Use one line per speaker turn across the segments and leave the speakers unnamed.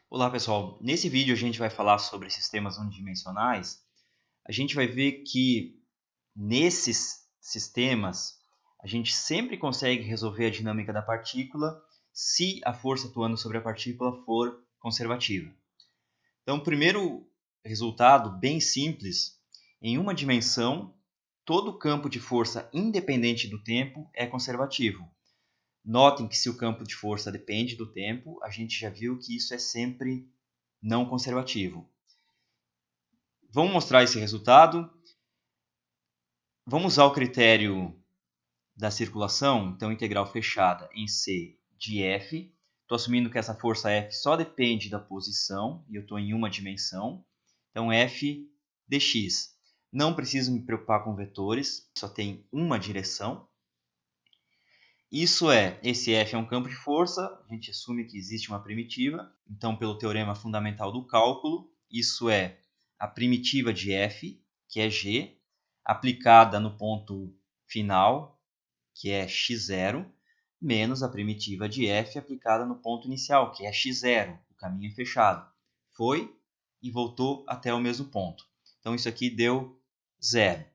Olá pessoal, nesse vídeo a gente vai falar sobre sistemas unidimensionais. A gente vai ver que nesses sistemas a gente sempre consegue resolver a dinâmica da partícula se a força atuando sobre a partícula for conservativa. Então, o primeiro resultado, bem simples, em uma dimensão, todo campo de força independente do tempo é conservativo. Notem que se o campo de força depende do tempo, a gente já viu que isso é sempre não conservativo. Vamos mostrar esse resultado. Vamos usar o critério da circulação, então integral fechada em C de F. Estou assumindo que essa força F só depende da posição e eu estou em uma dimensão. Então F dx. Não preciso me preocupar com vetores, só tem uma direção. Isso é, esse F é um campo de força, a gente assume que existe uma primitiva. Então, pelo teorema fundamental do cálculo, isso é a primitiva de F, que é G, aplicada no ponto final, que é x0, menos a primitiva de F aplicada no ponto inicial, que é x0, o caminho é fechado. Foi e voltou até o mesmo ponto. Então, isso aqui deu 0.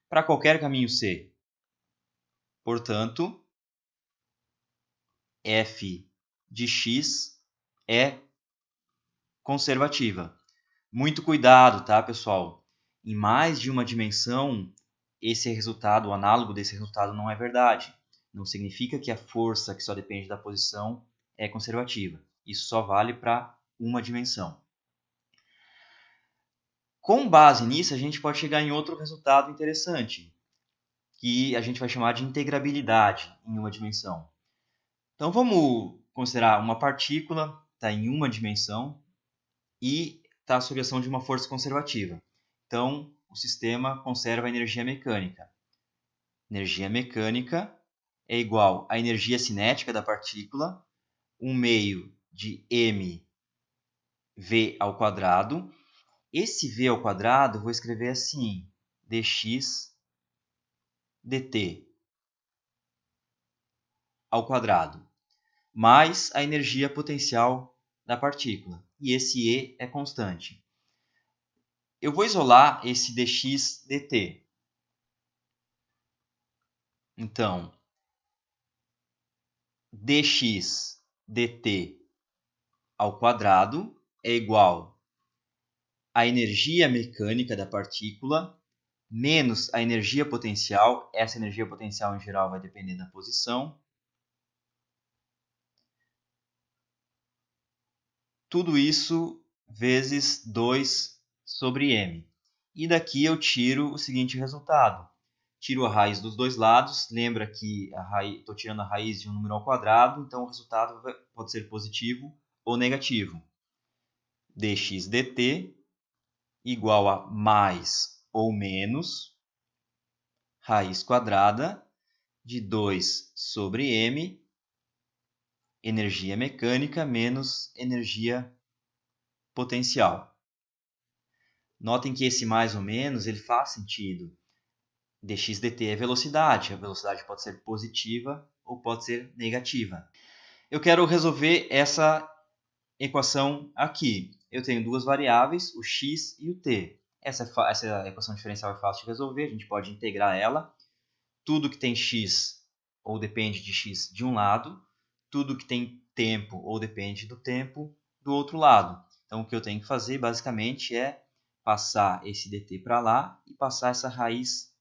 Para qualquer caminho C. Portanto, F de x é conservativa. Muito cuidado, tá, pessoal? Em mais de uma dimensão, esse resultado, o análogo desse resultado não é verdade. Não significa que a força que só depende da posição é conservativa. Isso só vale para uma dimensão. Com base nisso, a gente pode chegar em outro resultado interessante, que a gente vai chamar de integrabilidade em uma dimensão. Então vamos considerar uma partícula, está em uma dimensão, e está sob a ação de uma força conservativa. Então, o sistema conserva a energia mecânica. Energia mecânica é igual à energia cinética da partícula, 1 meio de mv ao quadrado. Esse v ao quadrado eu vou escrever assim, dx dt ao quadrado, mais a energia potencial da partícula. E esse E é constante. Eu vou isolar esse dx dt. Então, dx dt ao quadrado é igual à energia mecânica da partícula menos a energia potencial. Essa energia potencial, em geral, vai depender da posição. Tudo isso vezes 2 sobre m. E daqui eu tiro o seguinte resultado. Tiro a raiz dos dois lados. Lembra que estou tirando a raiz de um número ao quadrado, então o resultado pode ser positivo ou negativo. Dx dt igual a mais ou menos raiz quadrada de 2 sobre m, energia mecânica menos energia potencial. Notem que esse mais ou menos ele faz sentido. Dx dt é velocidade. A velocidade pode ser positiva ou pode ser negativa. Eu quero resolver essa equação aqui. Eu tenho duas variáveis, o x e o t. Essa equação diferencial é fácil de resolver, a gente pode integrar ela. Tudo que tem x ou depende de x de um lado, tudo que tem tempo ou depende do tempo do outro lado. Então, o que eu tenho que fazer, basicamente, é passar esse dt para lá e passar essa raiz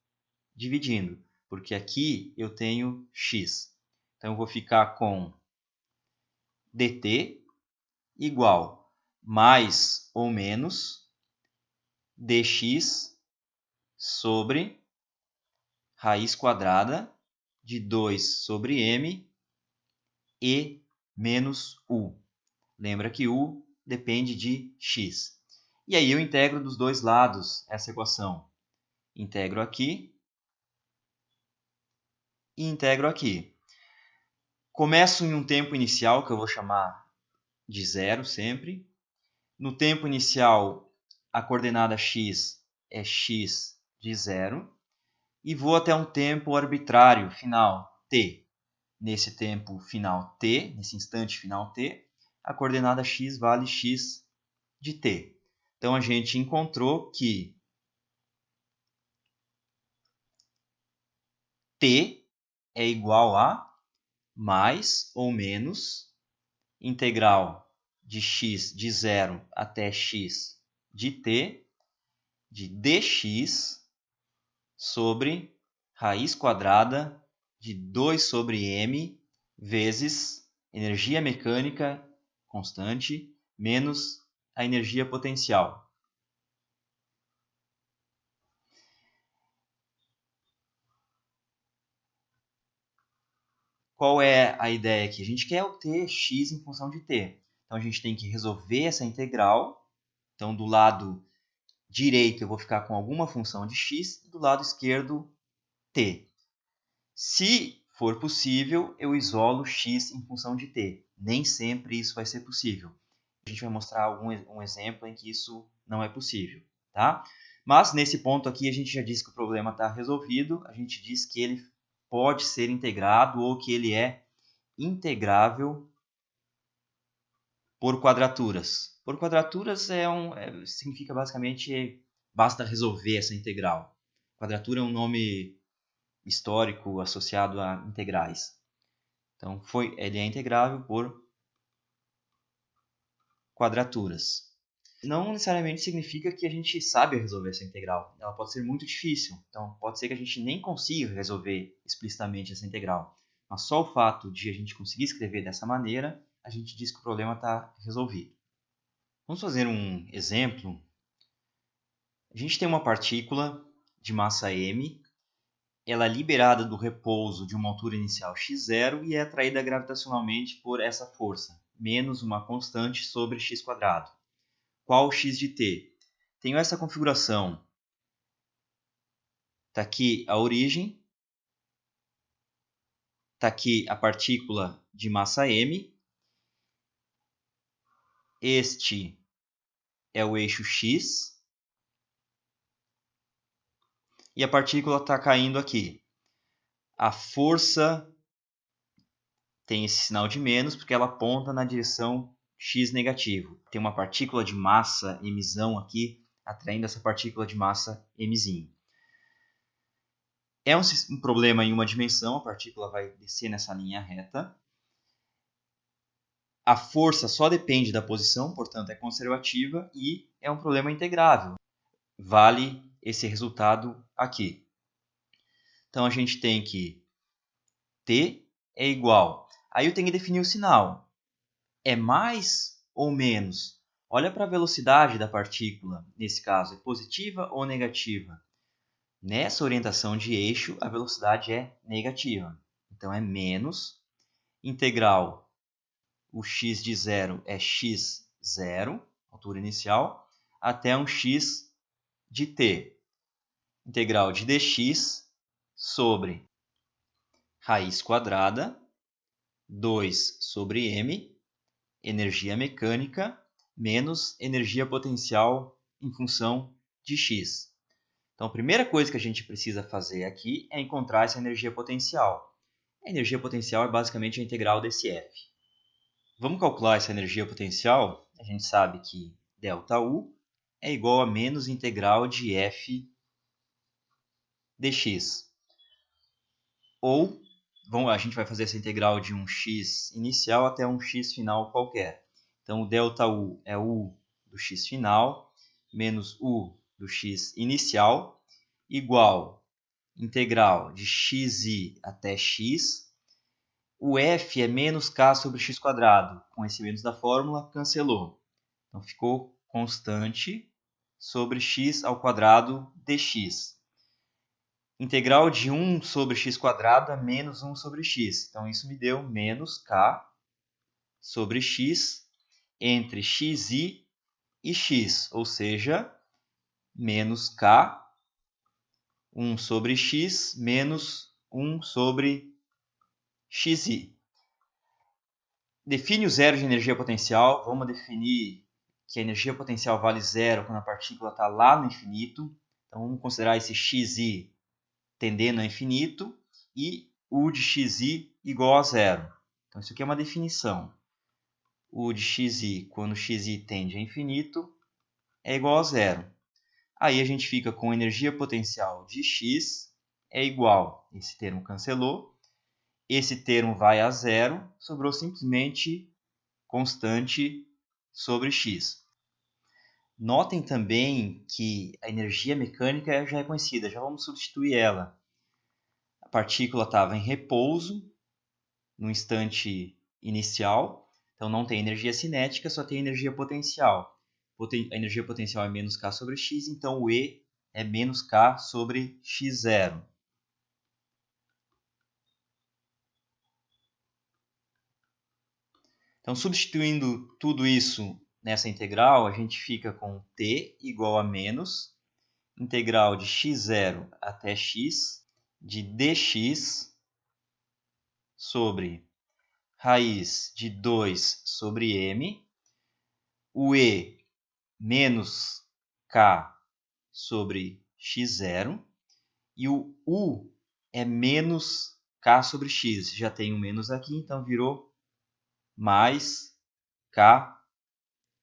dividindo, porque aqui eu tenho x. Então, eu vou ficar com dt igual mais ou menos dx sobre raiz quadrada de 2 sobre m e menos u. Lembra que u depende de x. E aí eu integro dos dois lados essa equação. Integro aqui e integro aqui. Começo em um tempo inicial, que eu vou chamar de zero sempre. No tempo inicial, a coordenada x é x de zero. E vou até um tempo arbitrário final, t. Nesse tempo final t, nesse instante final t, a coordenada x vale x de t. Então, a gente encontrou que t é igual a mais ou menos integral de x de 0 até x de t de dx sobre raiz quadrada de 2 sobre m vezes energia mecânica constante menos a energia potencial. Qual é a ideia aqui? A gente quer obter x em função de t. Então, a gente tem que resolver essa integral. Então, do lado direito, eu vou ficar com alguma função de x, e do lado esquerdo, t. Se for possível, eu isolo x em função de t. Nem sempre isso vai ser possível. A gente vai mostrar um exemplo em que isso não é possível, tá? Mas, nesse ponto aqui, a gente já disse que o problema está resolvido. A gente diz que ele pode ser integrado ou que ele é integrável por quadraturas. Por quadraturas significa basicamente basta resolver essa integral. Quadratura é um nome histórico associado a integrais. Então, ele é integrável por quadraturas. Não necessariamente significa que a gente sabe resolver essa integral. Ela pode ser muito difícil. Então, pode ser que a gente nem consiga resolver explicitamente essa integral. Mas só o fato de a gente conseguir escrever dessa maneira, a gente diz que o problema está resolvido. Vamos fazer um exemplo. A gente tem uma partícula de massa m, ela é liberada do repouso de uma altura inicial x0 e é atraída gravitacionalmente por essa força, menos uma constante sobre x². Qual o x de t? Tenho essa configuração. Está aqui a origem, está aqui a partícula de massa m, este é o eixo x, e a partícula está caindo aqui. A força tem esse sinal de menos porque ela aponta na direção x negativo. Tem uma partícula de massa mzão aqui atraindo essa partícula de massa mzinho. É um problema em uma dimensão, a partícula vai descer nessa linha reta. A força só depende da posição, portanto é conservativa, e é um problema integrável. Vale esse resultado aqui. Então a gente tem que t é igual. Aí eu tenho que definir o sinal. É mais ou menos? Olha para a velocidade da partícula, nesse caso, é positiva ou negativa? Nessa orientação de eixo, a velocidade é negativa. Então, é menos integral. O x de 0 é x0, altura inicial, até um x de t. Integral de dx sobre raiz quadrada, 2 sobre m, energia mecânica, menos energia potencial em função de x. Então, a primeira coisa que a gente precisa fazer aqui é encontrar essa energia potencial. A energia potencial é basicamente a integral desse f. Vamos calcular essa energia potencial. A gente sabe que ΔU é igual a menos integral de f dx. Ou, a gente vai fazer essa integral de um x inicial até um x final qualquer. Então, o ΔU é u do x final menos u do x inicial igual integral de xi até x. O f é menos k sobre x². Com esse menos da fórmula, cancelou. Então, ficou constante sobre x² dx. Integral de 1 sobre x² é menos 1 sobre x. Então, isso me deu menos k sobre x entre xi e x. Ou seja, menos k 1 sobre x menos 1 sobre xi. Define o zero de energia potencial. Vamos definir que a energia potencial vale zero quando a partícula está lá no infinito. Então, vamos considerar esse xi tendendo a infinito e u de xi igual a zero. Então, isso aqui é uma definição. o de xi, quando xi tende a infinito, é igual a zero. Aí a gente fica com energia potencial de x é igual, esse termo cancelou, esse termo vai a zero, sobrou simplesmente constante sobre x. Notem também que a energia mecânica já é conhecida, já vamos substituir ela. A partícula estava em repouso no instante inicial, então não tem energia cinética, só tem energia potencial. A energia potencial é menos k sobre x, então o E é menos k sobre x0. Então, substituindo tudo isso nessa integral, a gente fica com t igual a menos integral de x0 até x de dx sobre raiz de 2 sobre m, o E menos k sobre x0 e o U é menos k sobre x. Já tem um menos aqui, então virou mais k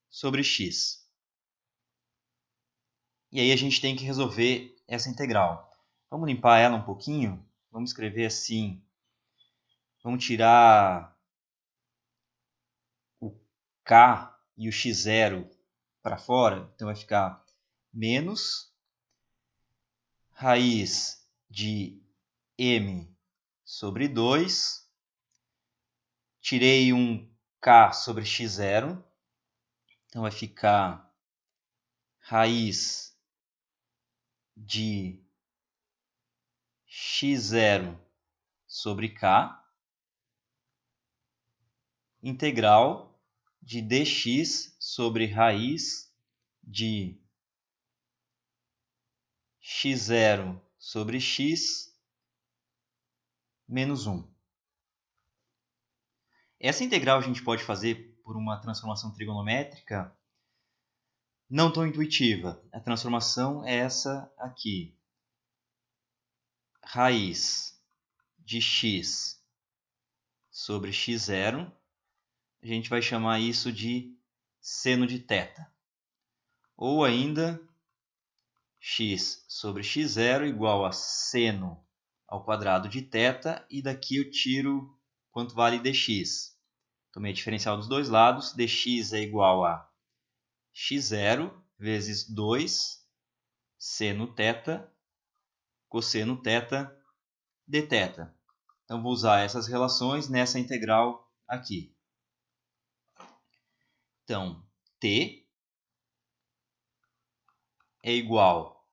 sobre x. E aí a gente tem que resolver essa integral. Vamos limpar ela um pouquinho. Vamos escrever assim. Vamos tirar o k e o x0 para fora. Então vai ficar menos raiz de m sobre 2. Tirei um k sobre x0. Então vai ficar raiz de x0 sobre k integral de dx sobre raiz de x0 sobre x menos 1. Essa integral a gente pode fazer por uma transformação trigonométrica não tão intuitiva. A transformação é essa aqui. Raiz de x sobre x0, a gente vai chamar isso de seno de θ. Ou ainda, x sobre x0 igual a seno ao quadrado de θ, e daqui eu tiro quanto vale dx. Tomei a diferencial dos dois lados, dx é igual a x0 vezes 2 seno θ, cosseno θ, dθ. Então, vou usar essas relações nessa integral aqui. Então, t é igual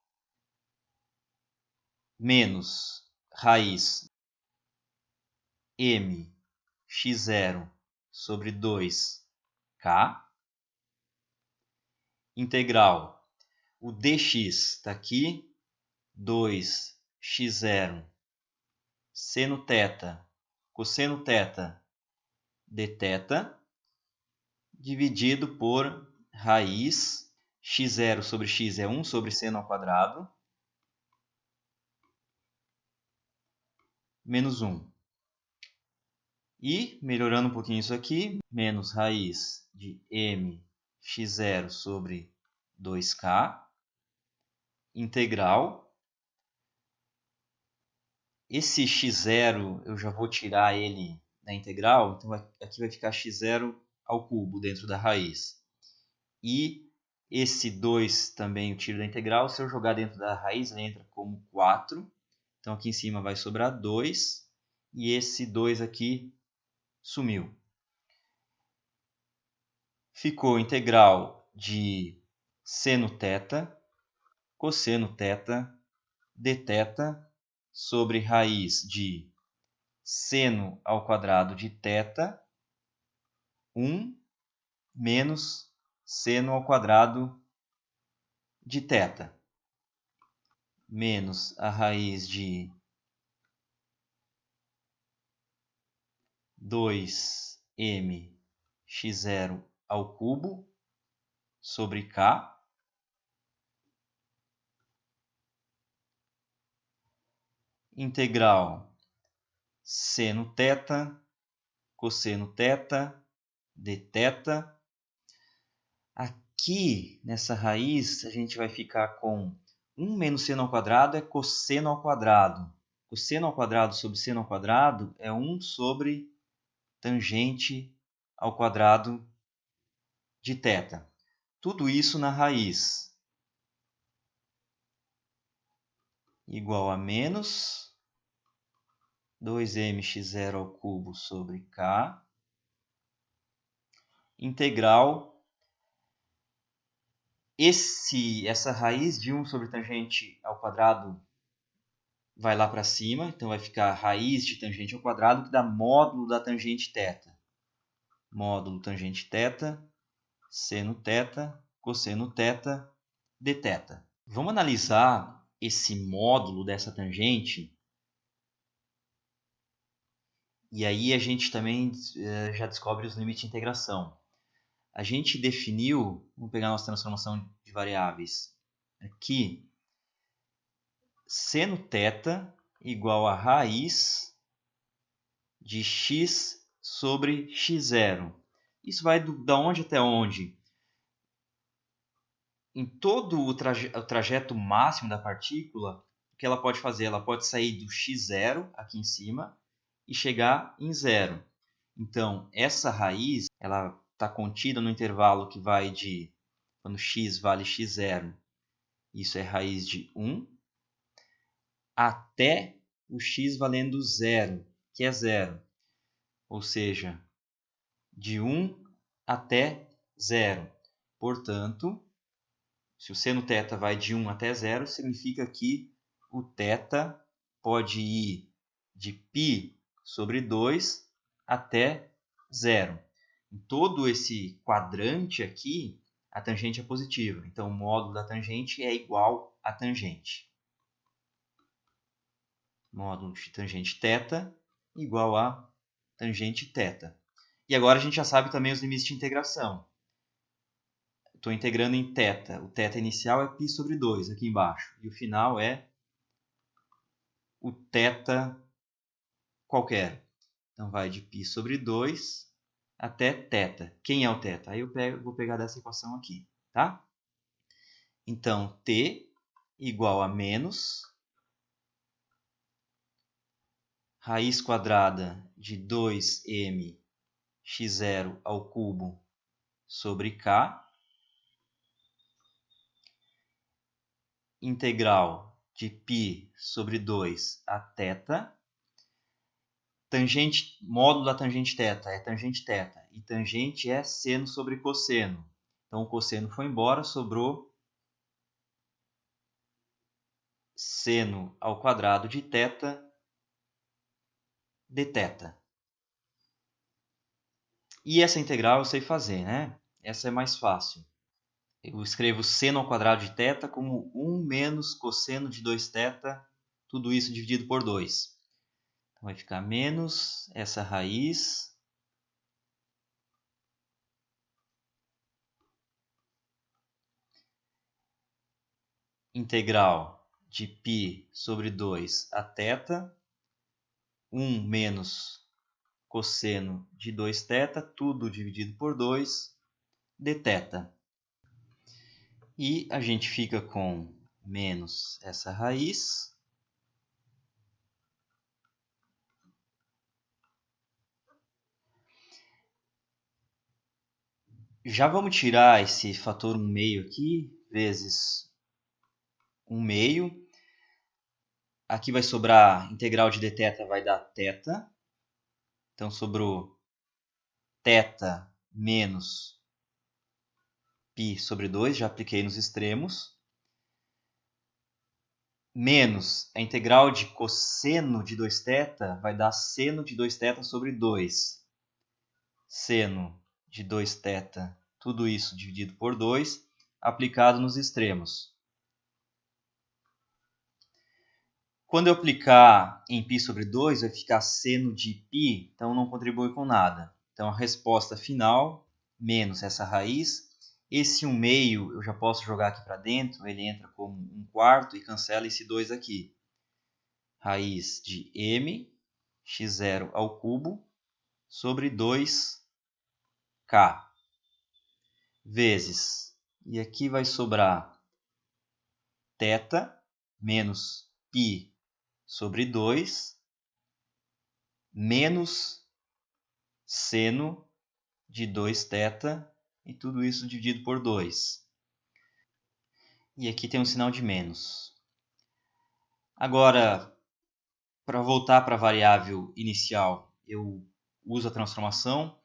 menos raiz m x0 sobre 2k, integral, o dx está aqui, 2x0 seno θ, cosseno θ, dθ, dividido por raiz, x0 sobre x é 1 sobre seno ao quadrado, menos 1. E, melhorando um pouquinho isso aqui, menos raiz de m x0 sobre 2k, integral. Esse x0 eu já vou tirar ele da integral, então aqui vai ficar x0 ao cubo dentro da raiz. E esse 2 também eu tiro da integral, se eu jogar dentro da raiz ele entra como 4. Então aqui em cima vai sobrar 2 e esse 2 aqui sumiu. Ficou integral de seno θ, cosseno θ, dθ sobre raiz de seno ao quadrado de θ, 1 menos seno ao quadrado de θ, menos a raiz de 2m x0 ao cubo sobre k, integral seno θ, cosseno θ, dθ. Aqui, nessa raiz, a gente vai ficar com 1 menos seno ao quadrado é cosseno ao quadrado. Cosseno ao quadrado sobre seno ao quadrado é 1 sobre tangente ao quadrado de θ. Tudo isso na raiz. Igual a menos 2mx0 ao cubo sobre k, integral essa raiz de 1 sobre tangente ao quadrado vai lá para cima, então vai ficar raiz de tangente ao quadrado que dá módulo da tangente θ. Módulo tangente θ, seno θ, cosseno θ, dθ. Vamos analisar esse módulo dessa tangente. E aí a gente também já descobre os limites de integração. A gente definiu, vamos pegar a nossa transformação de variáveis aqui, seno θ igual a raiz de x sobre x0. Isso vai da onde até onde? Em todo o trajeto máximo da partícula, o que ela pode fazer? Ela pode sair do x0 aqui em cima e chegar em zero. Então, essa raiz ela está contida no intervalo que vai de, quando x vale x0, isso é raiz de 1, até o x valendo zero, que é zero. Ou seja, de 1 até zero. Portanto, se o seno θ vai de 1 até zero, significa que o θ pode ir de π sobre 2 até zero. Em todo esse quadrante aqui, a tangente é positiva. Então, o módulo da tangente é igual a tangente. Módulo de tangente θ igual a tangente θ. E agora a gente já sabe também os limites de integração. Estou integrando em θ. O θ inicial é π sobre 2 aqui embaixo. E o final é o θ qualquer. Então, vai de π sobre 2 até θ. Quem é o θ? Aí eu vou pegar dessa equação aqui. Tá? Então, t igual a menos raiz quadrada de 2m x0 ao cubo sobre k, integral de π sobre 2 a θ, tangente, módulo da tangente θ é tangente θ, e tangente é seno sobre cosseno. Então, o cosseno foi embora, sobrou seno ao quadrado de θ dθ. E essa integral eu sei fazer, né? Essa é mais fácil. Eu escrevo seno ao quadrado de θ como 1 menos cosseno de 2θ, tudo isso dividido por 2. Então, vai ficar menos essa raiz integral de π sobre 2 a θ, 1 menos cosseno de 2θ, tudo dividido por 2, dθ. E a gente fica com menos essa raiz. Já vamos tirar esse fator 1/2 aqui, vezes 1/2. Aqui vai sobrar integral de dθ, vai dar θ. Então, sobrou θ menos π sobre 2, já apliquei nos extremos. Menos a integral de cosseno de 2θ vai dar seno de 2θ sobre 2. Seno de 2θ, tudo isso dividido por 2, aplicado nos extremos. Quando eu aplicar em π sobre 2, vai ficar seno de π, então não contribui com nada. Então, a resposta final, menos essa raiz. Esse 1/2 eu já posso jogar aqui para dentro, ele entra como 1/4 e cancela esse 2 aqui. Raiz de m x0 ao cubo sobre 2 K vezes, e aqui vai sobrar θ menos π sobre 2 menos seno de 2θ e tudo isso dividido por 2. E aqui tem um sinal de menos. Agora, para voltar para a variável inicial, eu uso a transformação.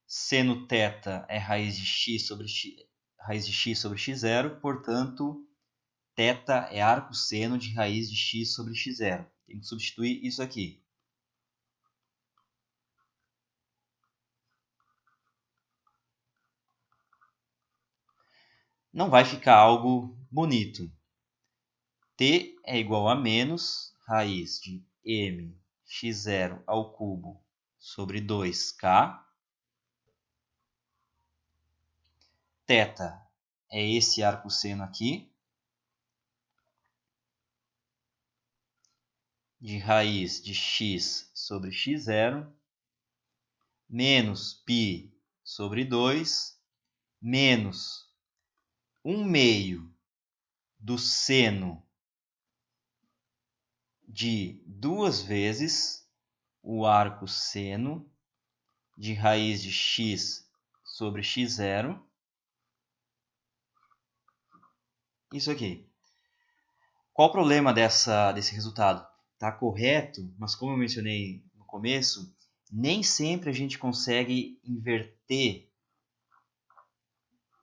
Seno θ é raiz de x sobre x0, portanto, θ é arcosseno de raiz de x sobre x0. Tem que substituir isso aqui. Não vai ficar algo bonito. T é igual a menos raiz de mx0 ao cubo sobre 2k. Θ é esse arcosseno aqui, de raiz de x sobre x0, menos π sobre 2, menos 1/2 do seno de 2 vezes o arcosseno de raiz de x sobre x0. Isso aqui. Qual o problema desse resultado? Está correto, mas como eu mencionei no começo, nem sempre a gente consegue inverter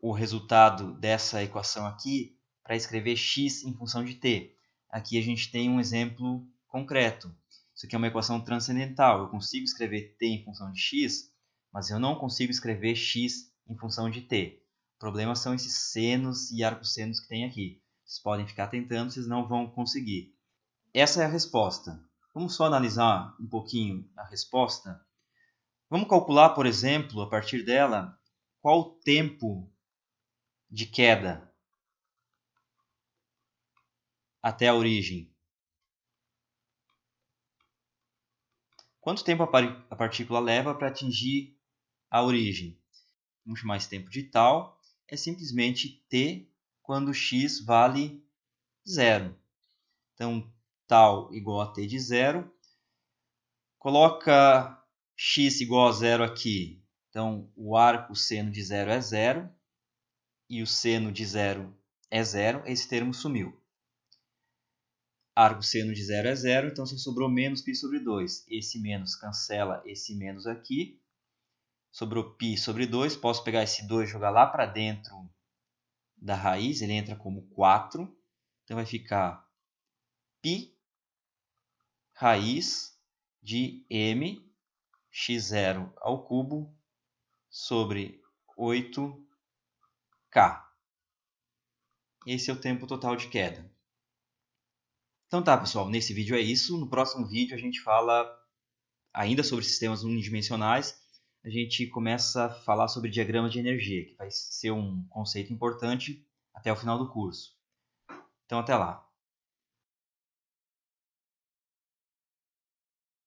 o resultado dessa equação aqui para escrever x em função de t. Aqui a gente tem um exemplo concreto. Isso aqui é uma equação transcendental. Eu consigo escrever t em função de x, mas eu não consigo escrever x em função de t. O problema são esses senos e arcossenos que tem aqui. Vocês podem ficar tentando, vocês não vão conseguir. Essa é a resposta. Vamos só analisar um pouquinho a resposta. Vamos calcular, por exemplo, a partir dela, qual o tempo de queda até a origem. Quanto tempo a partícula leva para atingir a origem? Vamos chamar esse tempo de tal. É simplesmente t quando x vale 0. Então, tal igual a t de 0. Coloca x igual a 0 aqui. Então, o arcosseno de 0 é 0. E o seno de 0 é 0. Esse termo sumiu. Arcosseno de 0 é 0, então só sobrou menos π sobre 2. Esse menos cancela esse menos aqui. Sobrou π sobre 2. Posso pegar esse 2 e jogar lá para dentro da raiz. Ele entra como 4. Então vai ficar π raiz de m x0 ao cubo sobre 8k. Esse é o tempo total de queda. Então tá, pessoal, nesse vídeo é isso. No próximo vídeo a gente fala ainda sobre sistemas unidimensionais. A gente começa a falar sobre diagramas de energia, que vai ser um conceito importante até o final do curso. Então até lá.